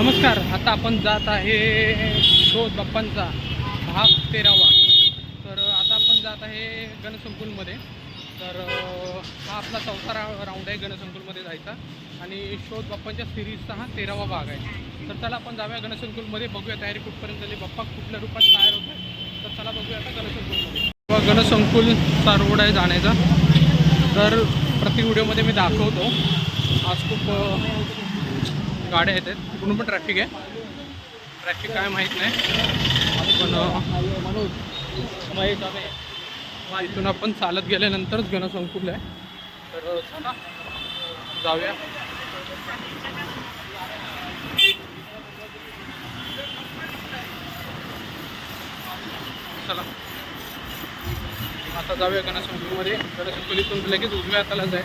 नमस्कार. आता आपण जात आहे शोध बाप्पांचा भाग 13वा. तर आता आपण जात आहे गणसंकुलमध्ये. तर हा आपला चौथा राऊंड आहे गणसंकुलमध्ये जायचा आणि शोध बाप्पांच्या सिरीजचा हा 13वा भाग आहे. तर चला आपण जाऊया गणसंकुलमध्ये, बघूया तयारी कुठपर्यंत झाली, बाप्पा कुठल्या रूपात तयार होत आहे. तर चला बघूया आता गणसंकुलमध्ये. गणसंकुलचा रोड आहे जाण्याचा. तर प्रति व्हिडिओमध्ये मी दाखवतो. आज खूप गाड्या येतात, तिकडून पण ट्रॅफिक आहे. ट्रॅफिक काय माहीत नाही. आपण इथून आपण चालत गेल्यानंतरच गणसंकुल आहे. तर चला जाऊया. चला आता जाऊया गणसंकुलमध्ये. गणसंकुल इथून लगेच उजव्या हातालाच आहे.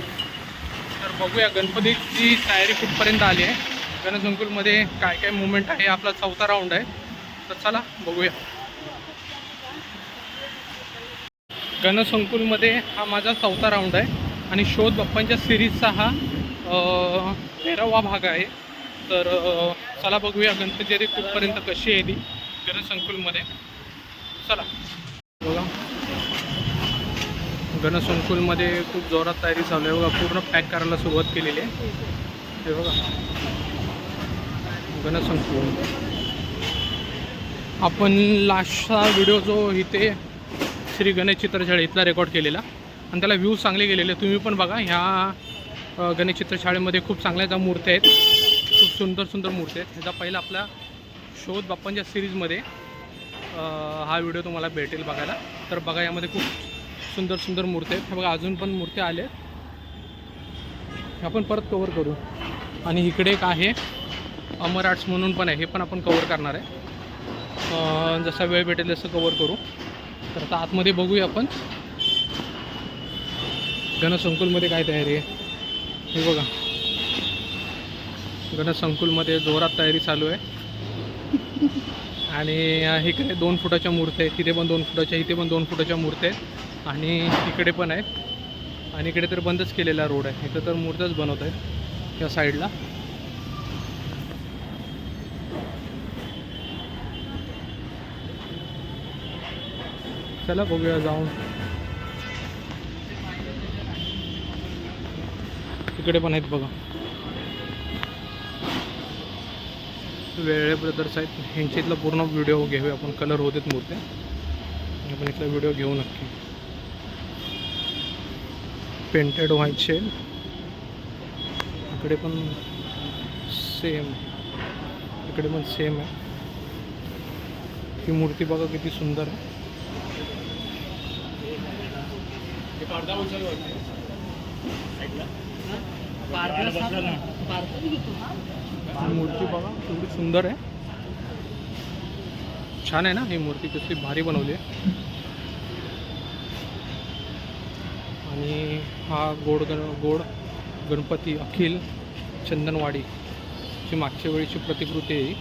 तर बघूया गणपतीची तयारी कुठपर्यंत आली आहे. गणसंकुलमध्ये काय काय मुवमेंट आहे. आपला चौथा राऊंड आहे. तर चला बघूया. गणसंकुलमध्ये हा माझा चौथा राऊंड आहे आणि शोध बाप्पांच्या सिरीजचा हा 13वा भाग आहे. तर चला बघूया गणपती तयारी कुठपर्यंत कशी आहे ती गणसंकुलमध्ये. चला बघा, गणसंकुलमध्ये खूप जोरात तयारी चालू आहे. बघा, पूर्ण पॅक करायला सुरुवात केलेली आहे. हे बघा गणसंकुल. आपण लास्टचा व्हिडिओ जो इथे श्री गणेश चित्रशाळे इथला रेकॉर्ड केलेला आणि त्याला व्ह्यूज चांगले गेलेले. तुम्ही पण बघा, ह्या गणेश चित्रशाळेमध्ये खूप चांगल्या ज्या मूर्त्या आहेत, खूप सुंदर सुंदर मूर्ती आहेत. ह्याचा पहिला आपल्या शोध बाप्पांच्या सिरीजमध्ये हा व्हिडिओ तुम्हाला भेटेल बघायला. तर बघा, यामध्ये खूप सुंदर सुंदर मूर्ती आहेत. बघा, अजून पण मूर्त्या आल्या आहेत. आपण परत कवर करू. आणि इकडे एक आहे अमर आर्ट्स म्हणून पण आहे, हे पण आपण कवर करणार आहे. जसा वेळ भेटेल तसं कवर करू. तर आता आतमध्ये बघूया आपण गणसंकुलमध्ये काय तयारी आहे. हे बघा, गणसंकुलमध्ये जोरात तयारी चालू आहे. आणि इकडे 2 फुटाच्या मूर्त्या आहेत, तिथे पण 2 फुटाच्या, इथे पण 2 फुटाच्या मूर्त्या आहेत आणि इकडे पण आहेत. आणि इकडे तर बंदच केलेला रोड आहे. इथं तर मूर्त्याच बनवत आहेत या साईडला. चला बघूया जाऊन. इकडे पण आहेत बघा, वेळे ब्रदर्स आहेत. ह्यांच्या इथला पूर्ण व्हिडिओ घेऊया आपण. कलर होतेत मूर्त्या, आपण इथला व्हिडिओ घेऊ नक्की. Painted white shell. इकडे पण सेम, इकडे पण सेम आहे. ही मूर्ती बघा किती सुंदर आहे. मूर्ती बघा एवढी सुंदर आहे, छान आहे ना. ही मूर्ती किती भारी बनवली आहे. आणि हा गोड गणपती अखिल चंदनवाडी ची मागच्या वेळीची प्रतिकृती आहे.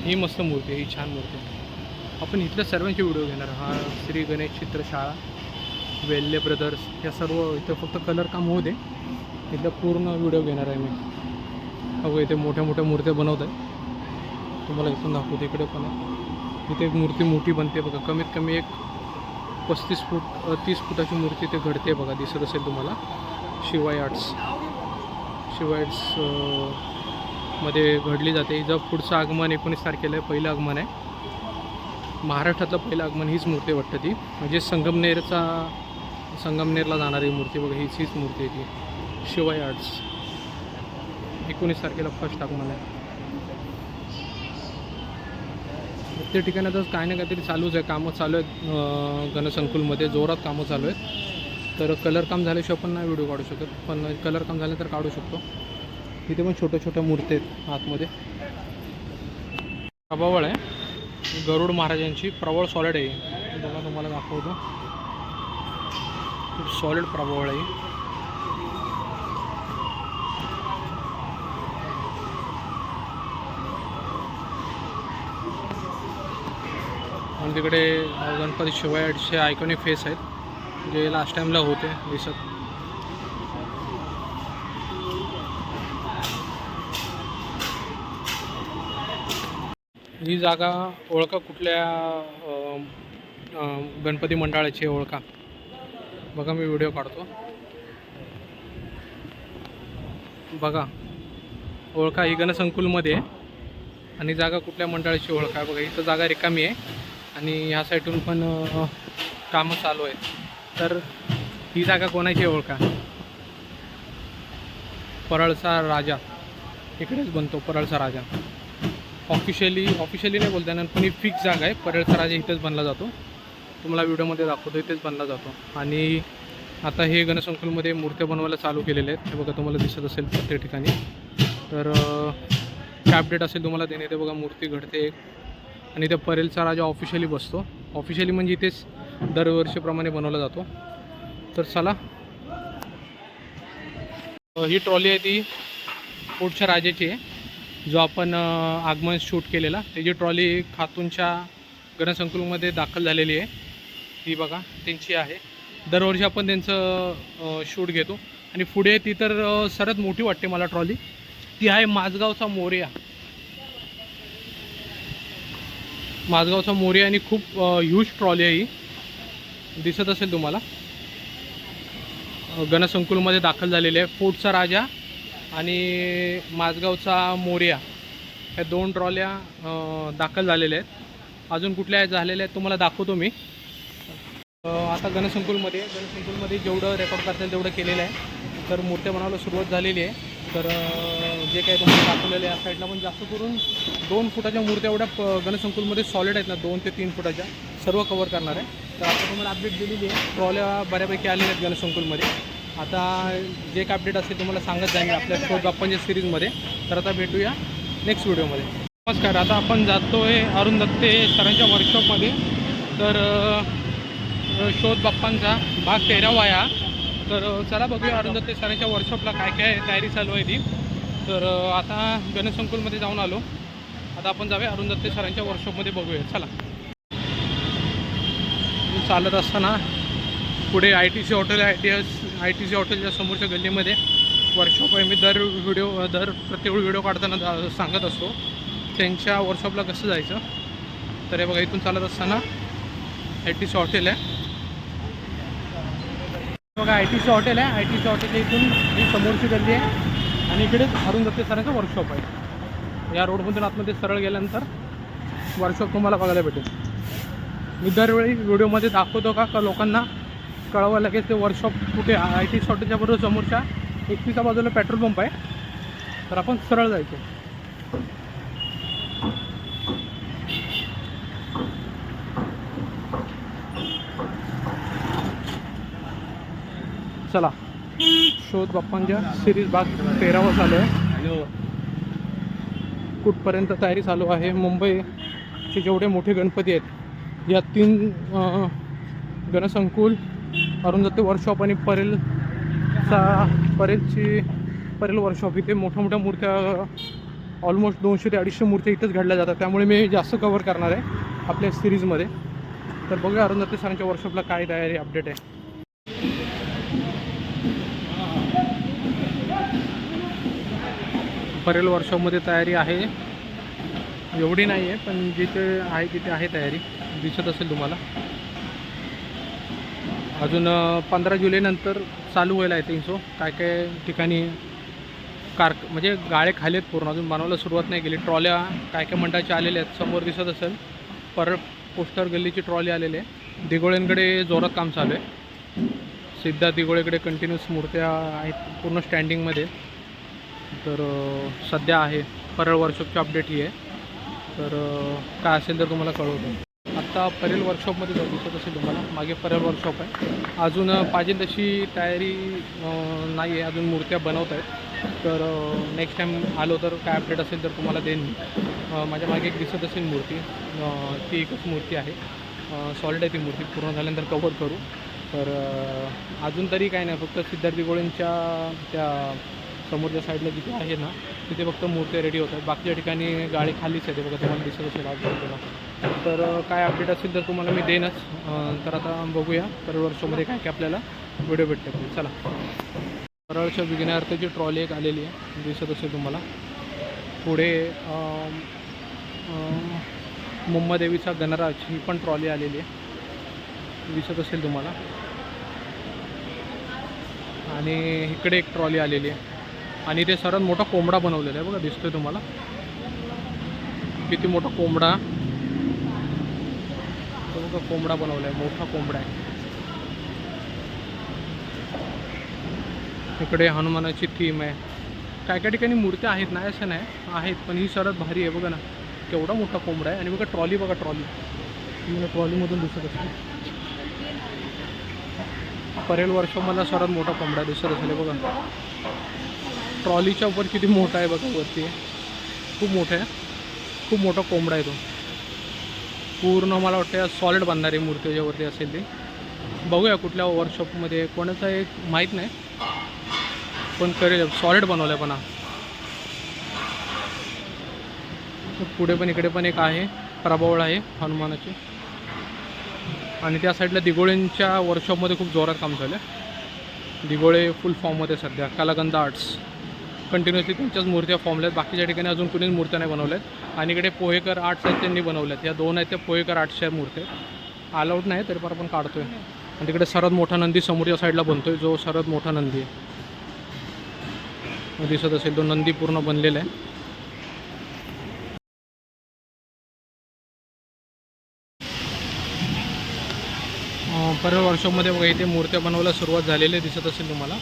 ही मस्त मूर्ती आहे, ही छान मूर्ती आहे. आपण इथल्या सर्वांचे व्हिडिओ घेणार. हा श्री गणेश चित्रशाळा, वेल्ले ब्रदर्स, या सर्व इथं फक्त कलर काम होऊ दे, इथलं पूर्ण व्हिडिओ घेणार आहे मी. अगो इथे मोठ्या मोठ्या मूर्त्या बनवत आहे, तुम्हाला इथून दाखवतो. इकडे पण आहे. इथे एक मूर्ती मोठी बनते बघा, कमीत कमी एक 35 फूट 30 फुटाची मूर्ती ते घडते बघा, दिसत असेल तुम्हाला. शिवाय आर्ट्स मध्ये घडली जाते. हिचं पुढचं आगमन 19 तारखेला आहे. पहिलं आगमन आहे महाराष्ट्रातलं, पहिलं आगमन हीच मूर्ती वाटतं ती. म्हणजे संगमनेरला जाणारी मूर्ती बघा, हीच मूर्ती आहे ती. शिवाय आर्ट्स 19 तारखेला फर्स्ट आगमन आहे. प्रत्येक ठिकाणी आता काही ना काहीतरी चालूच आहे, कामं चालू आहेत. गणसंकुलमध्ये जोरात कामं चालू आहेत. तर कलर काम झाल्याशिवाय पण नाही व्हिडिओ काढू शकत, पण कलर काम झाले तर काढू शकतो. इथे पण छोट्या छोट्या मूर्ती आहेत आतमध्ये. प्रभावळ आहे, गरुड महाराजांची प्रभावळ सॉलिड आहे बघा, तुम्हाला दाखवतो. खूप सॉलिड प्रभावळ आहे. आणि तिकडे गणपती शिवायचे आयकॉनिक फेस आहेत, जे लास्ट टाईमला होते दिसत. ही जागा ओळखा कुठल्या गणपती मंडळाची ओळखा बघा, मी व्हिडिओ काढतो बघा. ओळखा ही गणसंकुलमध्ये आहे आणि जागा कुठल्या मंडळाची ओळखा बघा. इथं जागा रिकामी आहे आणि ह्या साईडून पण कामं चालू आहेत. तर ही जागा कोणाची ओळखा? परळचा राजा इकडेच बनतो. परळचा राजा ऑफिशियली नाही बोलता येणार, पण ही फिक्स जागा आहे. परळचा राजा इथेच बनला जातो. तुम्हाला व्हिडिओमध्ये दाखवतो, इथेच बनला जातो. आणि आता हे गणसंकुलमध्ये मूर्त्या बनवायला चालू केलेले आहेत. हे बघा, तुम्हाला दिसत असेल प्रत्येक ठिकाणी. तर काय अपडेट असेल तुम्हाला देण्यात येते. बघा, मूर्ती घडते आणि इथे परेलचा राजा ऑफिशियली बसतो. ऑफिशियली म्हणजे इथेच दरवर्षीप्रमाणे बनवला जातो. तर चला, ही ट्रॉली आहे ती पोटच्या राजाची आहे, जो आपण आगमन शूट केलेला. त्याची ट्रॉली खातूनच्या गणसंकुलमध्ये दाखल झालेली आहे. ही बघा त्यांची आहे. दरवर्षी आपण त्यांचं शूट घेतो. आणि पुढे ती तर सर्वात मोठी वाटते मला ट्रॉली, ती आहे माझगावचा मोरया. माझगावचा मोरया आणि खूप ह्यूज ट्रॉली आहे ही, दिसत असेल तुम्हाला. गणसंकुलमध्ये दाखल झालेले आहे. फोर्टचा राजा आणि माझगावचा मोरया ह्या 2 ट्रॉल्या दाखल झालेल्या आहेत. अजून कुठल्या झालेल्या आहेत तुम्हाला दाखवतो मी. आता गणसंकुलमध्ये जेवढं रेकॉर्ड करता येईल तेवढं केलेलं आहे. तर मूर्त्या बनवायला सुरुवात झालेली आहे. तर जे काही तुम्हाला दाखवलेलं आहे या साईडला पण जास्त करून 2 फुटाच्या मूर्त्या एवढ्या गणसंकुलमध्ये सॉलिड आहेत ना, 2 ते 3 फुटाच्या सर्व कवर करणार आहे. तर आता तुम्हाला अपडेट दिलेली आहे. ट्रॉल्या बऱ्यापैकी आलेल्या आहेत गणसंकुलमध्ये. आता जे काय अपडेट असेल तुम्हाला सांगत जाईल आपल्या शोध बाप्पांच्या सिरीजमध्ये. तर आता भेटूया नेक्स्ट व्हिडिओमध्ये. नमस्कार, आता आपण जातो आहे अरुण दत्ते सरांच्या वर्कशॉपमध्ये. तर शोध बाप्पांचा भाग 13वा आहे. तर चला बघूया अरुण दत्ते सरांच्या वर्कशॉपला काय काय तयारी चालू आहे ती. तर आता गणसंकुलमध्ये जाऊन आलो. आता आपण जाऊया अरुण दत्ते सरांच्या वर्कशॉपमध्ये, बघूया चला. चालत असताना पुढे ITC हॉटेल ITC हॉटेलच्या समोरच्या गल्लीमध्ये वर्कशॉप आहे. मी प्रत्येक व्हिडिओ काढताना सांगत असतो त्यांच्या वर्कशॉपला कसं जायचं. तर हे बघा, इथून चालत असताना ITC हॉटेल आहे बघा. ITC हॉटेल आहे. ITC हॉटेलच्या इथून ही समोरची गल्ली आहे आणि इकडेच अरुण दत्ते सरांचं वर्कशॉप आहे. या रोडमधून आतमध्ये सरळ गेल्यानंतर वर्कशॉप तुम्हाला बघायला भेटेल. मी दरवेळी व्हिडिओमध्ये दाखवतो का लोकांना कळवायला लागेल ते वर्कशॉप कुठे. ITC हॉटेलच्या बरोबर समोरच्या 31च्या बाजूला पेट्रोल पंप आहे. तर आपण सरळ जायचं. चला, शोध बाप्पांच्या सिरीज भाग 13वा चालू आहे. कुठपर्यंत तयारी चालू आहे. मुंबईचे जेवढे मोठे गणपती आहेत या 3 गणसंकुल, अरुण दत्ते वर्कशॉप आणि परेल वर्कशॉप, इथे मोठ्या मूर्त्या ऑलमोस्ट 200 ते 250 मूर्त्या इथंच घडल्या जातात. त्यामुळे मी जास्त कव्हर करणार आहे आपल्या सिरीजमध्ये. तर बघूया अरुण दत्ते सरांच्या वर्कशॉपला काय तयारी अपडेट आहे. परेल वर्कशॉपमध्ये तयारी आहे, एवढी नाही आहे पण जिथे आहे तिथे आहे तयारी, दिसत असेल तुम्हाला. अजून 15 जुलैनंतर चालू व्हायला आहे 300. काय काय ठिकाणी म्हणजे गाळे खाली आहेत पूर्ण, अजून बनवायला सुरुवात नाही केली. ट्रॉल्या काय काय मंडळाच्या आलेल्या आहेत. समोर दिसत असेल परळ पोस्टर गल्लीची ट्रॉली आलेली आहे. दिघोळ्यांकडे जोरात काम चालू आहे. सिद्धार्थ दिघोळेकडे कंटिन्यूस मूर्त्या आहेत पूर्ण स्टँडिंगमध्ये. तर सध्या आहे परळ वर्कशॉपची अपडेट ही आहे. तर काय असेल तर तुम्हाला कळवतो. आत्ता परेल वर्कशॉपमध्ये दिसत असेल तुम्हाला, मागे परेल वर्कशॉप आहे. अजून पाहिजे तशी तयारी नाही आहे, अजून मूर्त्या बनवत आहेत. तर नेक्स्ट टाईम आलो तर काय अपडेट असेल तर तुम्हाला देईन मी. माझ्या मागे एक दिसत असेल मूर्ती, ती एकच मूर्ती आहे, सॉलिड आहे ती मूर्ती. पूर्ण झाल्यानंतर कव्हर करू. तर अजून तरी काय नाही, फक्त सिद्धार्थ दिघोळेंच्या त्या समोरच्या साईडला जिथे आहे ना तिथे फक्त मूर्त्या रेडी होतात. बाकीच्या ठिकाणी गाडी खालीच आहे, ते बघा तुम्हाला दिसत असेल आजूबाजूला. तर काय अपडेट असेल तर तुम्हाला मी देईनच. तर आता बघूया परळ वर्कशॉपमध्ये काय काय आपल्याला व्हिडिओ भेटते. चला, परळच्या विघ्नार्थाची ट्रॉली एक आलेली आहे, दिसत असेल तुम्हाला. पुढे मुंबादेवीचा गणराज ही पण ट्रॉली आलेली आहे, दिसत असेल तुम्हाला. आणि इकडे एक ट्रॉली आलेली आहे आणि ते सर्वात मोठा कोंबडा बनवलेला आहे बघा, दिसतोय तुम्हाला किती मोठा कोंबडा. तो बघा कोंबडा बनवला आहे, मोठा कोंबडा आहे. इकडे हनुमानाची थीम आहे. काय काय ठिकाणी मूर्त्या आहेत, नाही असं नाही आहेत, पण ही सर्वात भारी आहे बघा ना, केवढा मोठा कोंबडा आहे. आणि बघा ट्रॉली, बघा ट्रॉली, तुम्हाला ट्रॉलीमधून दिसत असेल. परेल वर्षामधला सर्वात मोठा कोंबडा दिसत असेल बघा. ट्रॉलीच्या वर किती मोठा आहे बघा, वरती खूप मोठा आहे, खूप मोठा कोंबडा आहे तो. पूर्ण मला वाटतं सॉलिड बांधणारी मूर्ती ज्यावरती असेल ती. बघूया कुठल्या वर्कशॉपमध्ये, कोणाचा एक माहीत नाही, पण करेल सॉलिड बनवलं आहे. पण पुढे पण इकडे पण एक आहे, प्रभावळ आहे हनुमानाची. आणि त्या साईडला दिघोळेंच्या वर्कशॉपमध्ये खूप जोरात काम चालू आहे. दिघोळे फुल फॉर्ममध्ये सध्या. कलागंध आर्ट्स कंटिन्युअसली त्यांच्याच मूर्त्या फॉर्मल्या आहेत, बाकीच्या ठिकाणी अजून कुणीच मूर्त्या नाही बनवल्या आहेत. आणि इकडे पोहेकर आर्ट्स आहेत, त्यांनी बनवल्या आहेत. या दोन आहेत त्या पोहेकर आर्ट्सच्या मूर्त्या. अलाउड नाही तरी पण आपण काढतोय. आणि तिकडे सर्वात मोठा नंदी समोरच्या साईडला बनतोय, जो सर्वात मोठा नंदी आहे दिसत असेल. तो नंदी पूर्ण बनलेला आहे. परत वर्कशॉपमध्ये बघा इथे मूर्त्या बनवायला सुरुवात झालेली दिसत असेल तुम्हाला.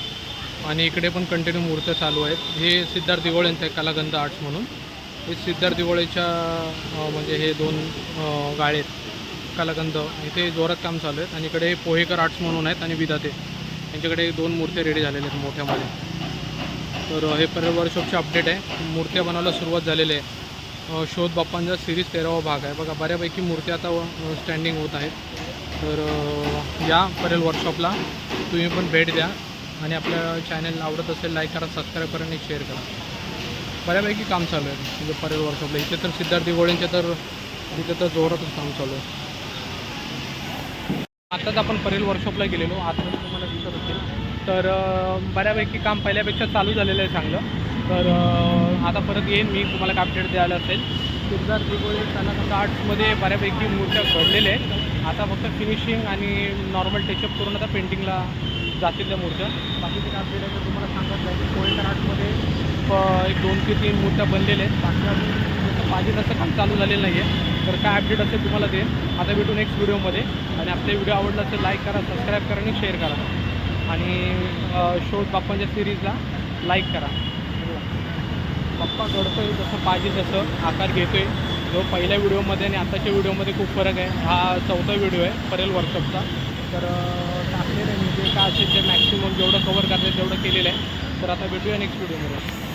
आणि इकडे पण कंटिन्यू मूर्त्या चालू आहेत. हे सिद्धार्थ दिघोळेंचं आहे, कलागंध आर्ट्स म्हणून. हे सिद्धार्थ दिघोळेच्या म्हणजे हे दोन गाळे आहेत कलागंध, इथे जोरात काम चालू आहेत. आणि इकडे पोहेकर आर्ट्स म्हणून आहेत आणि विधाते, यांच्याकडे दोन मूर्त्या रेडी झालेल्या आहेत मोठ्यामध्ये. तर हे परत वर्कशॉपचे अपडेट आहे. मूर्त्या बनवायला सुरुवात झालेली आहे. शोध बाप्पांचा सिरीज 13वा भाग आहे बघा. बऱ्यापैकी मूर्त्या आता स्टँडिंग होत आहेत. तर या परेल वर्कशॉपला तुम्ही पण भेट द्या. आणि आपल्या चॅनल आवडत असेल लाईक करा, सबस्क्राईब करा आणि शेअर करा. बऱ्यापैकी काम चालू आहे म्हणजे परेल वर्कशॉपला. इथे तर सिद्धार्थ दिघोळेंचे तर तिथे तर जोरातच काम चालू आहे. आताच आपण परेल वर्कशॉपला गेलेलो, आतमध्ये तुम्हाला दिसत असेल. तर बऱ्यापैकी काम पहिल्यापेक्षा चालू झालेलं आहे चांगलं. तर आता परत येईन मी, तुम्हाला काय अपडेट द्यायला असेल. सिद्धार्थ दिघोळे कलागंध आर्ट्समध्ये बऱ्यापैकी मूर्त्या घडलेल्या आहेत. आता फक्त फिनिशिंग आणि नॉर्मल टचअप करून आता पेंटिंगला जातील त्या मूर्त्या. बाकीचे काय अपडेट आहे तर तुम्हाला सांगत जाईल. पोहेकर आर्ट्समध्ये एक 2 ते 3 मूर्त्या बनलेल्या आहेत. बाकी अजून जसं पाहिजे तसं काम चालू झालेलं नाही आहे. तर काय अपडेट असेल तुम्हाला देईन. आता भेटू नेक्स्ट व्हिडिओमध्ये. आणि आपले व्हिडिओ आवडला असेल लाईक करा, सबस्क्राईब करा आणि शेअर करा. आणि शोध बाप्पांच्या सिरीजला लाईक करा. बाप्पा घडतोय जसं पाहिजे तसं आकार घेतोय. जो पहिल्या व्हिडिओमध्ये आणि आताच्या व्हिडिओमध्ये खूप फरक आहे. हा 4था व्हिडिओ आहे परेल वर्कशॉपचा. तर टाकलेलं आहे म्हणजे काय असेल ते मॅक्सिमम जेवढं कवर करता येईल तेवढं केलेलं आहे. तर आता भेटूया नेक्स्ट व्हिडिओमध्ये.